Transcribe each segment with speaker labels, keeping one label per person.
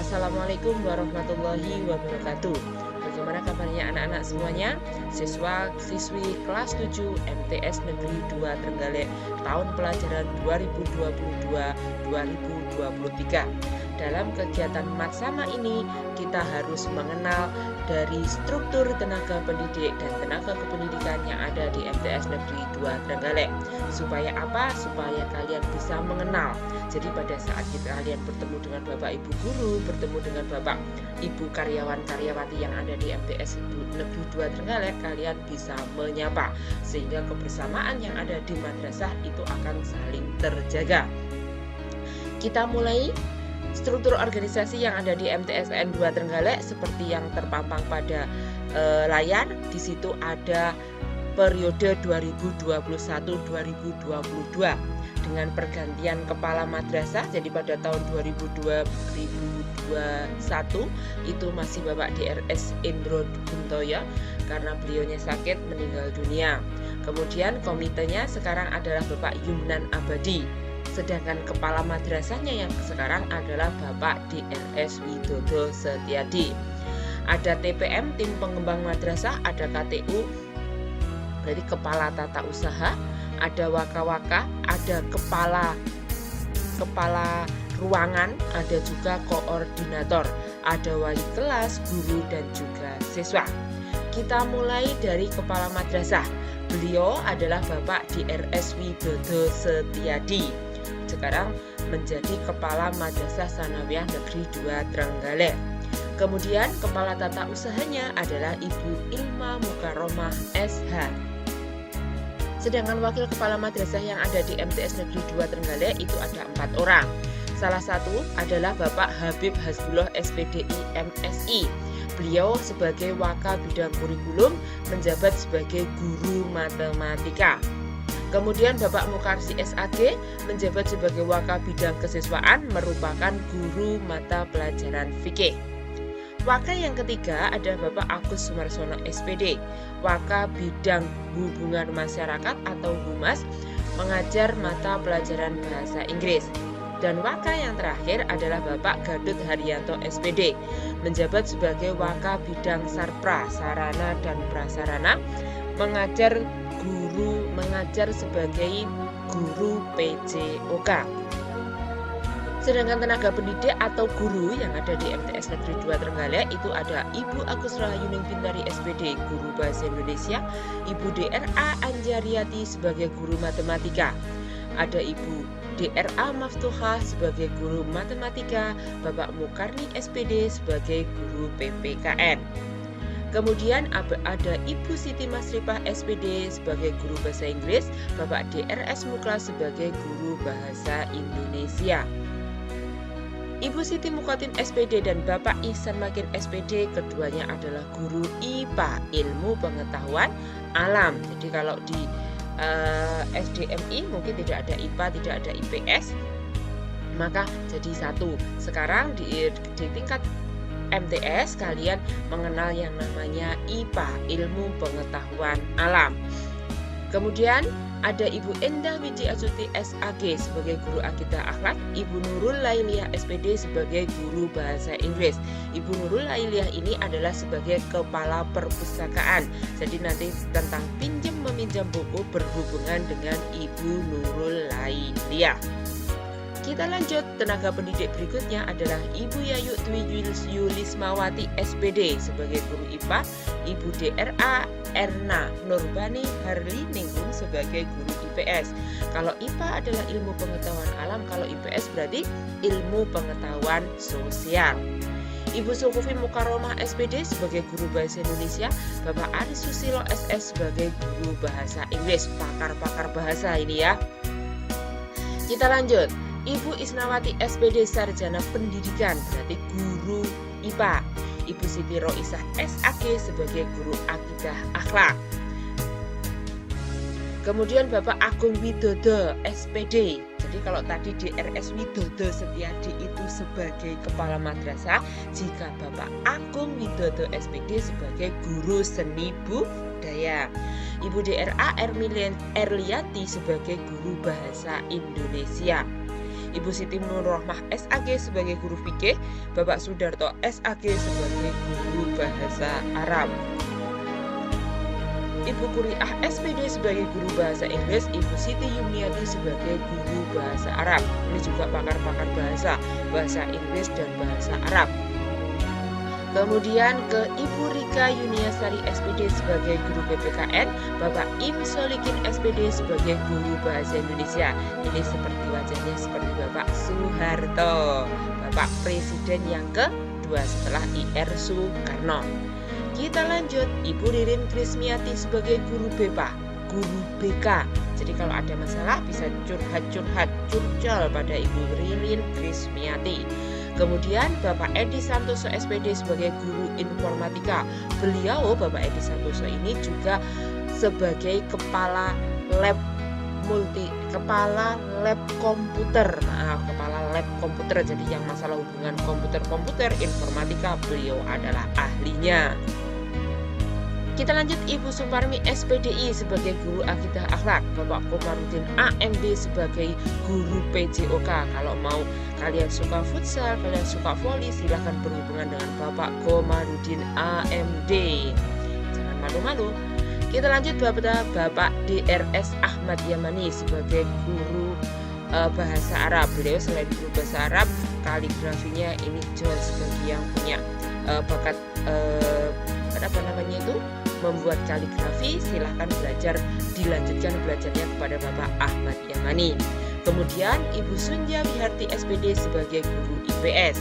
Speaker 1: Assalamualaikum warahmatullahi wabarakatuh. Bagaimana kabarnya anak-anak semuanya? Siswa-siswi kelas 7 MTS Negeri 2 Trenggalek tahun pelajaran 2022-2023. Dalam kegiatan Matsama ini, kita harus mengenal dari struktur tenaga pendidik dan tenaga kependidikan yang ada di MTS Negeri 2 Trenggalek. Supaya apa? Supaya kalian bisa mengenal. Jadi pada saat kalian bertemu dengan Bapak Ibu guru, bertemu dengan Bapak Ibu karyawan-karyawati yang ada di MTS Negeri 2 Trenggalek, kalian bisa menyapa. Sehingga kebersamaan yang ada di madrasah itu akan saling terjaga. Kita mulai. Struktur organisasi yang ada di MTSN 2 Trenggalek seperti yang terpampang pada layar. Di situ ada periode 2021-2022 dengan pergantian kepala madrasah. Jadi pada tahun 2021 itu masih Bapak DRS Indro Guntoyo karena beliaunya sakit meninggal dunia. Kemudian komitenya sekarang adalah Bapak Yumnan Abadi. Sedangkan kepala madrasahnya yang sekarang adalah Bapak DRS Widodo Setiadi. Ada TPM, tim pengembang madrasah, ada KTU, berarti kepala tata usaha, ada waka-waka, ada kepala ruangan, ada juga koordinator, ada wali kelas, guru, dan juga siswa. Kita mulai dari kepala madrasah. Beliau adalah Bapak DRS Widodo Setiadi. Sekarang menjadi Kepala Madrasah Sanawiyah Negeri 2 Trenggalek. Kemudian Kepala Tata Usahanya adalah Ibu Ilma Mukaromah SH. Sedangkan Wakil Kepala Madrasah yang ada di MTS Negeri 2 Trenggalek itu ada 4 orang. Salah satu adalah Bapak Habib Hasbullah SPDI MSI. Beliau sebagai Waka Bidang Kurikulum menjabat sebagai Guru Matematika. Kemudian Bapak Mukarsi SAG menjabat sebagai Waka Bidang Kesiswaan, merupakan guru mata pelajaran fikih. Waka yang ketiga ada Bapak Agus Sumarsono SPD, Waka Bidang Hubungan Masyarakat atau Humas, mengajar mata pelajaran bahasa Inggris. Dan Waka yang terakhir adalah Bapak Gadut Haryanto SPD, menjabat sebagai Waka Bidang Sarpra, Sarana dan Prasarana, mengajar sebagai guru PJOK. Sedangkan tenaga pendidik atau guru yang ada di MTS Negeri 2 Trenggalek itu ada Ibu Agus Rahayuning Bintari SPD, guru bahasa Indonesia, Ibu DRA Anjariati sebagai guru matematika, ada Ibu DRA Maftuhah sebagai guru matematika, Bapak Mukarni SPD sebagai guru PPKN. Kemudian ada Ibu Siti Masripah SPD sebagai guru bahasa Inggris, Bapak DRS Muklas sebagai guru bahasa Indonesia. Ibu Siti Mukotin SPD dan Bapak Ihsan Makin SPD, keduanya adalah guru IPA, ilmu pengetahuan alam. Jadi kalau di SDMI mungkin tidak ada IPA, tidak ada IPS, maka jadi satu. Sekarang di tingkat MTS kalian mengenal yang namanya IPA, ilmu pengetahuan alam. Kemudian ada Ibu Endah Widi Astuti SAG sebagai guru akidah akhlak, Ibu Nurul Lailiyah SPD sebagai guru bahasa Inggris. Ibu Nurul Lailiyah ini adalah sebagai kepala perpustakaan. Jadi nanti tentang pinjam meminjam buku berhubungan dengan Ibu Nurul Lailiyah. Kita lanjut, tenaga pendidik berikutnya adalah Ibu Yayu Dwi Yulismawati SPD sebagai guru IPA, Ibu DRA Erna Nurbani Harli Ningrum sebagai guru IPS. Kalau IPA adalah ilmu pengetahuan alam, kalau IPS berarti ilmu pengetahuan sosial. Ibu Sukufi Mukaromah SPD sebagai guru bahasa Indonesia, Bapak Aris Susilo SS sebagai guru bahasa Inggris, pakar-pakar bahasa ini ya. Kita lanjut. Ibu Isnawati SPD Sarjana Pendidikan berarti guru IPA. Ibu Siti Roisah SAG sebagai guru akidah akhlak. Kemudian Bapak Agung Widodo SPD. Jadi kalau tadi DRS Widodo Setiadi itu sebagai kepala madrasah, jika Bapak Agung Widodo SPD sebagai guru seni budaya. Ibu DRA Erliati sebagai guru bahasa Indonesia. Ibu Siti Nur Rohmah SAG sebagai guru fikih, Bapak Sudarto SAG sebagai guru bahasa Arab. Ibu Kuriah SPD sebagai guru bahasa Inggris, Ibu Siti Yumniati sebagai guru bahasa Arab. Ini juga pakar-pakar bahasa Inggris dan bahasa Arab. Kemudian ke Ibu Rika Yuniasari SPD sebagai guru PPKN, Bapak Im Solikin SPD sebagai guru bahasa Indonesia. Ini seperti wajahnya seperti Bapak Soeharto, Bapak Presiden yang kedua setelah IR Soekarno. Kita lanjut, Ibu Ririn Krismiati sebagai guru BK. Jadi kalau ada masalah bisa curcol pada Ibu Ririn Krismiati. Kemudian Bapak Edi Santoso SPD sebagai guru informatika. Beliau, Bapak Edi Santoso ini juga sebagai kepala lab komputer. Jadi yang masalah hubungan komputer informatika, beliau adalah ahlinya. Kita lanjut, Ibu Suparmi SPDI sebagai guru akidah akhlak, Bapak Komarudin AMD sebagai guru PJOK. Kalau mau kalian suka futsal, kalian suka voli, silahkan berhubungan dengan Bapak Komarudin AMD. Jangan malu-malu. Kita lanjut Bapak DRS Ahmad Yamani sebagai guru bahasa Arab. Beliau selain guru bahasa Arab, kaligrafinya ini jelas bagi yang punya bakat membuat kaligrafi, silahkan dilanjutkan belajarnya kepada Bapak Ahmad Yamani. Kemudian Ibu Sunja Wiharti SPD sebagai guru IPS,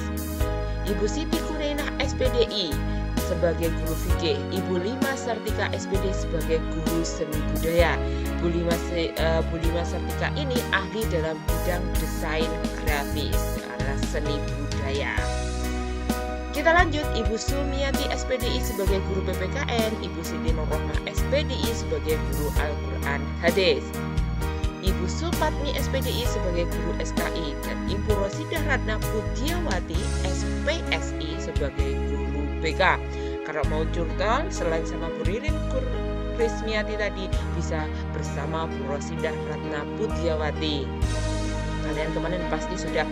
Speaker 1: Ibu Siti Kunainah SPDI sebagai guru fikih, Ibu Lima Sartika SPD sebagai guru seni budaya. Bu Lima Sartika ini ahli dalam bidang desain grafis adalah seni budaya. Kita lanjut, Ibu Sumiati SPDI sebagai guru PPKN, Ibu Siti Nur Rohmah SPDI sebagai guru Al-Quran Hadis, Ibu Supatmi SPDI sebagai guru SKI, dan Ibu Rosidah Ratna Pudiawati SPSI sebagai guru BK. Kalau mau curcol, selain sama Bu Ririn Krismiati tadi, bisa bersama Bu Rosidah Ratna Pudiawati. Kalian kemarin pasti sudah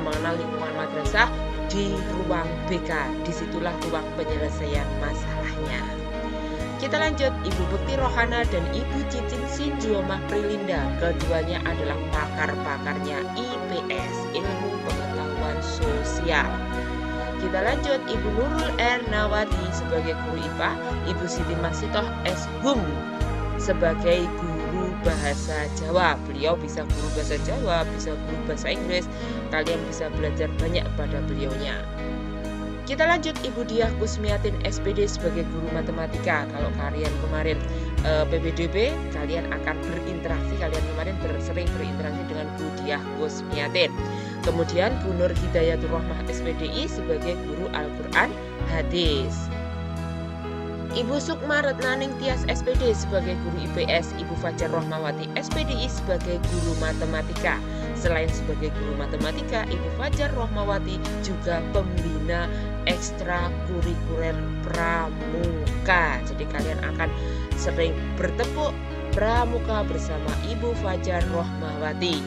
Speaker 1: mengenal lingkungan madrasah di ruang BK, disitulah ruang penyelesaian masalahnya. Kita lanjut, Ibu Bekti Rohana dan Ibu Cicin Sinjuomah Prilinda. Keduanya adalah pakar-pakarnya IPS, ilmu pengetahuan sosial. Kita lanjut, Ibu Nurul Ernawati sebagai guru IPA, Ibu Siti Masitoh Hum sebagai guru bahasa Jawa. Beliau bisa guru bahasa Jawa, bisa guru bahasa Inggris. Kalian bisa belajar banyak pada beliaunya. Kita lanjut, Ibu Diah Kusmiatin SPD sebagai guru matematika. Kalau kalian kemarin PBDB, kalian akan berinteraksi. Kalian kemarin sering berinteraksi dengan Bu Diah Kusmiatin. Kemudian Bu Nur Hidayatul Rohmah SPDI sebagai guru Al-Quran Hadis. Ibu Sukma Retnaning Tias SPD sebagai guru IPS, Ibu Fajar Rohmawati SPDI sebagai guru matematika. Selain sebagai guru matematika, Ibu Fajar Rohmawati juga pembina ekstrakurikuler pramuka. Jadi kalian akan sering bertepuk pramuka bersama Ibu Fajar Rohmawati.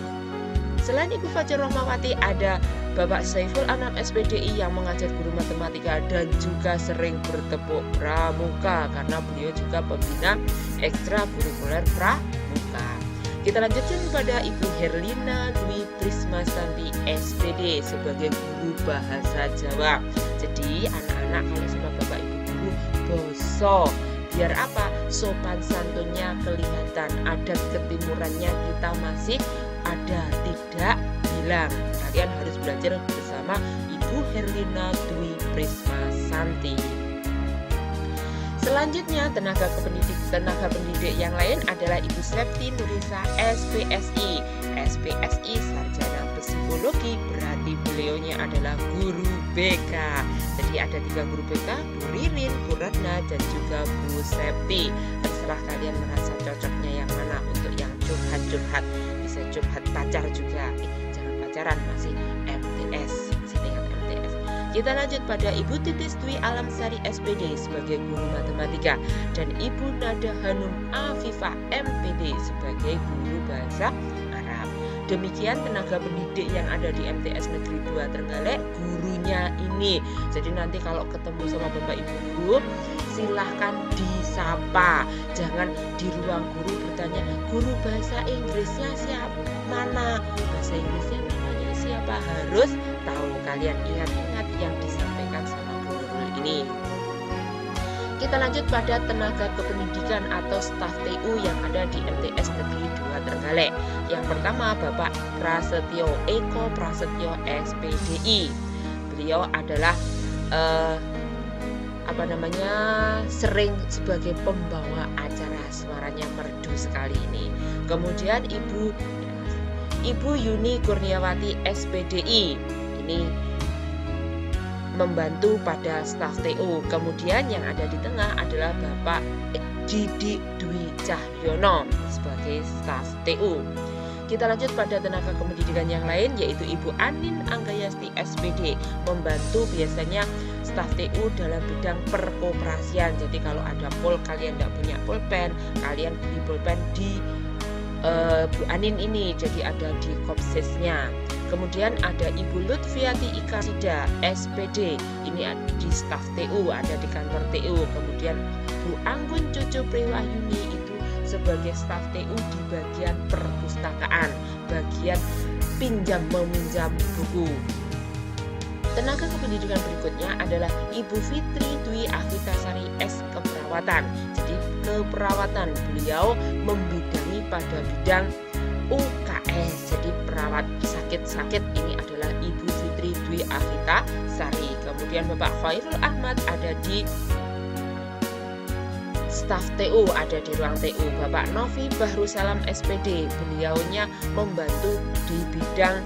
Speaker 1: Selain Ibu Fajar Rohmawati, ada Bapak Saiful Anam SPDI yang mengajar guru matematika dan juga sering bertepuk pramuka karena beliau juga pembina ekstrakurikuler pramuka. Kita lanjutkan pada Ibu Herlina Dwi Prismasanti SPD sebagai guru bahasa Jawa. Jadi anak-anak kalau sama Bapak Ibu guru boso, biar apa? Sopan santunnya kelihatan, adat ketimurannya kita masih ada, tidak hilang. Kalian harus belajar bersama Ibu Herlina Dwi Prismasanti. Selanjutnya tenaga pendidik yang lain adalah Ibu Septi Nurisa SPSI Sarjana Psikologi, berarti beliaunya adalah guru BK. Jadi ada 3 guru BK, Bu Ririn, Bu Ratna, dan juga Bu Septi. Terserah kalian merasa cocoknya yang mana. Untuk yang curhat-curhat, bisa curhat pacar juga. Jangan pacaran, masih MTS, masih tingkat MTS. Kita lanjut pada Ibu Titis Dwi Alamsari SPD sebagai guru matematika dan Ibu Nada Hanum Afifah MPD sebagai guru bahasa Arab. Demikian tenaga pendidik yang ada di MTS Negeri 2 Trenggalek, gurunya ini. Jadi nanti kalau ketemu sama Bapak Ibu guru, silahkan disapa. Jangan di ruang guru bertanya, guru bahasa Inggrisnya siapa? Mana? Bahasa Inggrisnya namanya siapa? Harus tahu. Kalian ingat-ingat yang disampaikan sama Bu Nurul ini. Kita lanjut pada tenaga kependidikan atau staf TU yang ada di MTS Negeri 2 Trenggalek. Yang pertama Bapak Prasetyo Eko Prasetyo SPDI. Beliau adalah sering sebagai pembawa acara, suaranya merdu sekali ini. Kemudian Ibu Yuni Kurniawati SPDI. Ini membantu pada staf TU. Kemudian yang ada di tengah adalah Bapak Didi Dwi Cahyono sebagai staf TU. Kita lanjut pada tenaga kependidikan yang lain, yaitu Ibu Anin Anggayasti SPD, membantu biasanya staf TU dalam bidang perkoperasian. Jadi kalau ada pol, kalian tidak punya pulpen, kalian beli pulpen di Bu Anin ini, jadi ada di Kopsesnya. Kemudian ada Ibu Lutfiati Ikasida SPD, ini di staf TU, ada di kantor TU. Kemudian Bu Anggun Cucu Priwahyuni itu sebagai staf TU di bagian perpustakaan, bagian pinjam meminjam buku. Tenaga kependidikan berikutnya adalah Ibu Fitri Dwi Afitasari S Keperawatan. Jadi keperawatan, beliau membidangi pada bidang UKS, jadi perawat sakit-sakit. Ini adalah Ibu Fitri Dwi Afitasari. Kemudian Bapak Khairul Ahmad ada di staf TU, ada di ruang TU. Bapak Novi Bahrusalam SPD, beliaunya membantu di bidang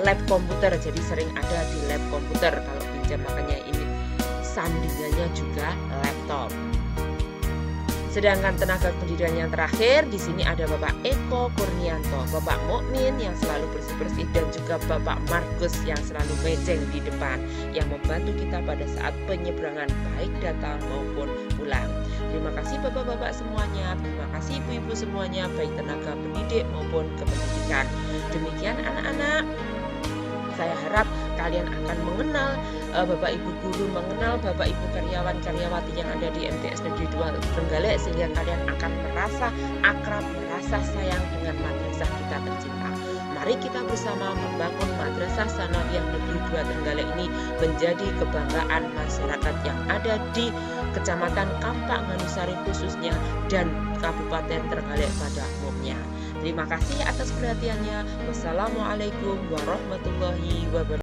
Speaker 1: lab komputer, jadi sering ada di lab komputer kalau pinjam, makanya ini sandingannya juga laptop. Sedangkan tenaga pendidikan yang terakhir di sini ada Bapak Eko Kurnianto, Bapak Mukmin yang selalu bersih-bersih, dan juga Bapak Markus yang selalu mejeng di depan, yang membantu kita pada saat penyeberangan baik datang maupun pulang. Terima kasih Bapak-bapak semuanya, terima kasih Ibu-ibu semuanya, baik tenaga pendidik maupun kependidikan. Demikian anak-anak. Saya harap kalian akan mengenal Bapak Ibu guru, mengenal Bapak Ibu karyawan-karyawati yang ada di MTS Negeri 2 Trenggalek, sehingga kalian akan merasa akrab, merasa sayang dengan madrasah kita tercinta. Mari kita bersama membangun Madrasah Sanawiyah Negeri 2 Trenggalek ini menjadi kebanggaan masyarakat yang ada di Kecamatan Kampak Nganusari khususnya dan Kabupaten Trenggalek pada umumnya. Terima kasih atas perhatiannya. Wassalamualaikum warahmatullahi wabarakatuh.